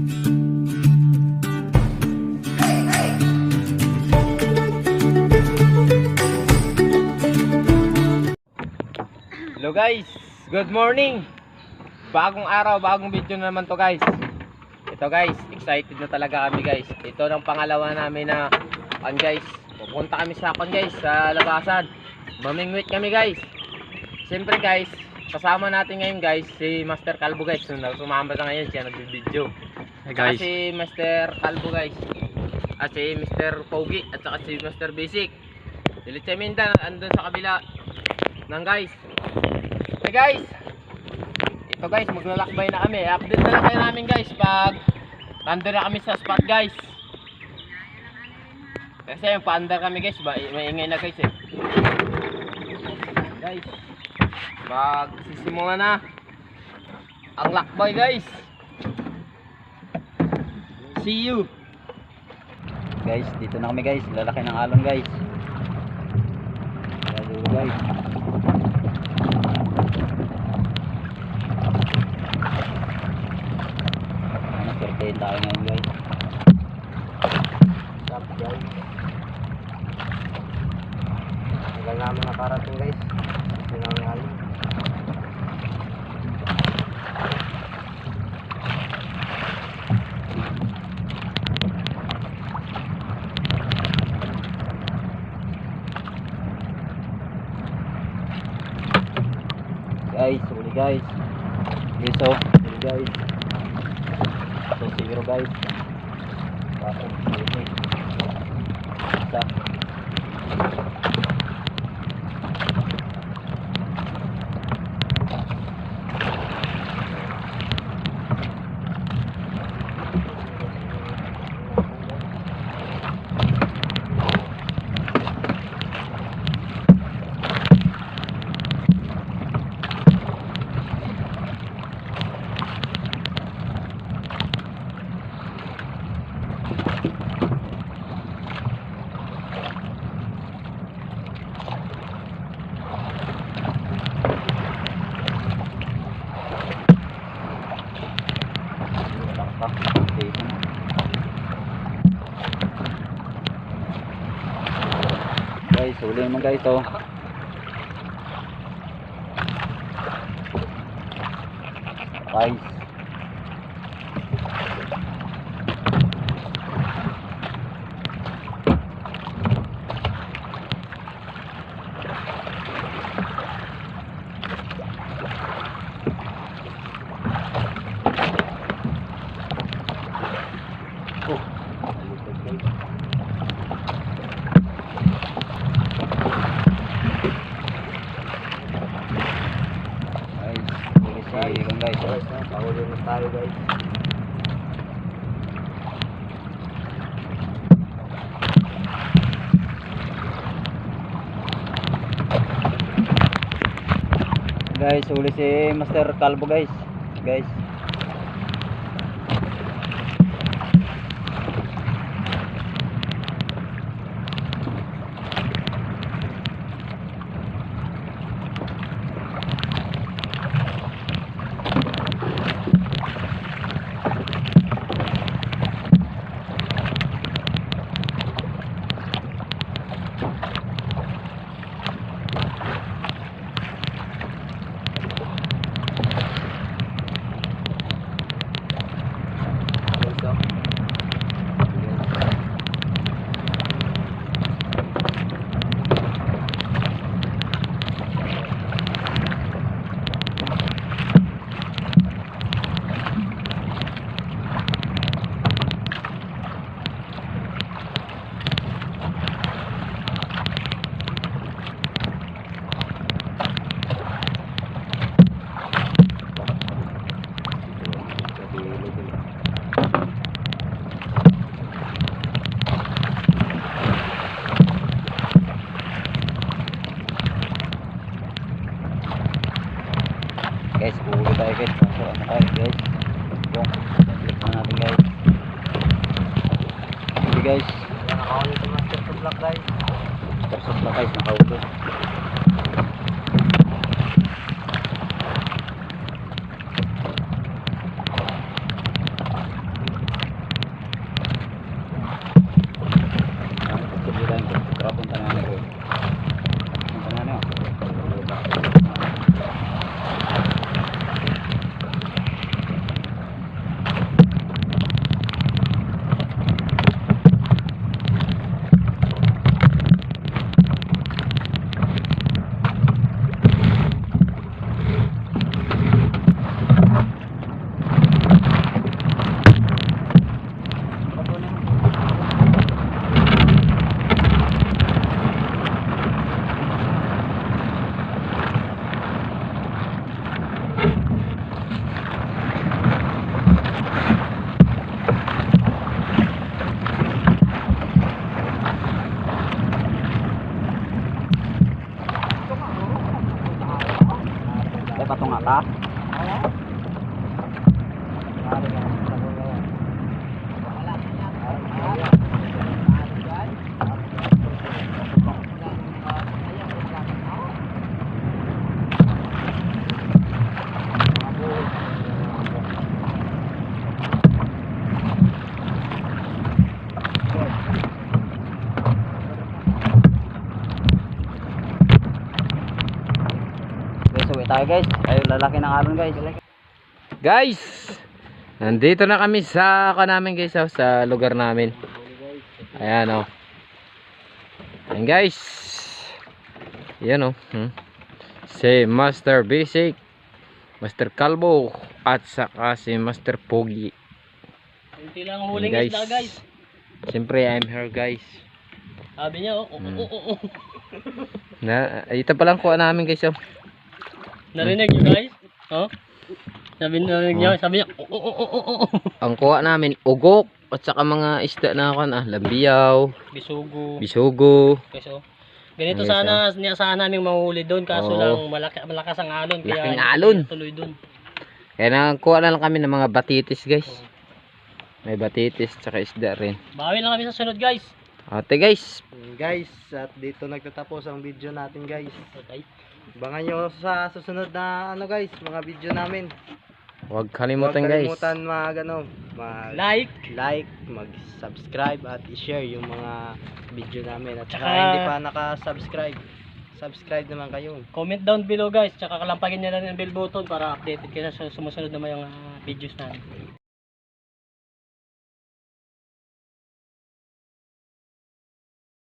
Hello guys, good morning. Bagong araw, bagong video na naman to guys. Ito guys, excited na talaga kami guys. Ito ng pangalawa namin na guys. Pupunta kami sa guys, sa labasan. Mamingwit kami guys. Siyempre guys, kasama natin ngayon guys si Master Calvo guys. Sumama sa ngayon siya nagbi-video. Hey guys. Si Master Calvo guys. At si Mr. Pogi at saka si Master Basic. Dilit sa Minda andun sa kabila nang guys. Hey guys, ito guys, maglalakbay na kami. Update na lang kayo namin guys pag nandun na kami sa spot guys. Kasi yung paandar kami guys, may ingay na guys eh. Guys, magsisimula na ang lakbay guys. See you. Guys, dito na kami guys. Lalaki ng alon guys. Dito guys. Sortein tayo ngayon guys. Stop guys. Tagal namin nakarating guys. Kasi namin alon. Guys, uli guys. Liso, uli guys. So zero guys. Bakit uli. Isa. Guys, huli naman guys oh. Guys. Guys, Pahuli na tayo guys. guys, huli si Master Calvo guys. Guys. Guys, huli tayo guys. So, ano tayo guys? Yung, balik na natin guys. Huli guys. Nakahuli si Master Sublak guys. Master Sublak guys, nakahuli. tayo guys. Ay lalaki ng alon guys. Guys, nandito na kami sa namin guys, sa lugar namin. Ayan oh. Ayan guys. Ayan oh. Si Master Basic, Master Calvo, at saka si Master Pogi. Hindi lang huling Guys. isda guys. Siyempre, I'm here guys. Sabi niya, Ito pa lang kuha namin guys. Oh. Narinig niyo guys? Oh? Narinig niyo, sabi niya, Ang kuha namin, ugok, at saka mga isda na lambiyaw, bisugo. bisugo. Guys, oh. Ganito Yes, sana namin mahuli doon, kaso Oo. lang malakas ang alon. Kaya Laking hindi alon. tuloy doon. Kaya nakakuha na lang kami ng mga batitis guys. May batitis, tsaka isda rin. Bawi lang kami sa sunod guys. Ate guys, Guys, at dito nagtatapos ang video natin guys. Okay. Abangan nyo sa susunod na guys, mga video namin. huwag Huwag kalimutan guys. kalimutan Like. like, mag-subscribe at i-share yung mga video namin. At saka Tsaka- hindi pa naka-subscribe, subscribe naman kayo. Comment down below guys, tsaka kalampagin niyo lang yung bell button para updated kayo sa sumusunod na mga videos namin.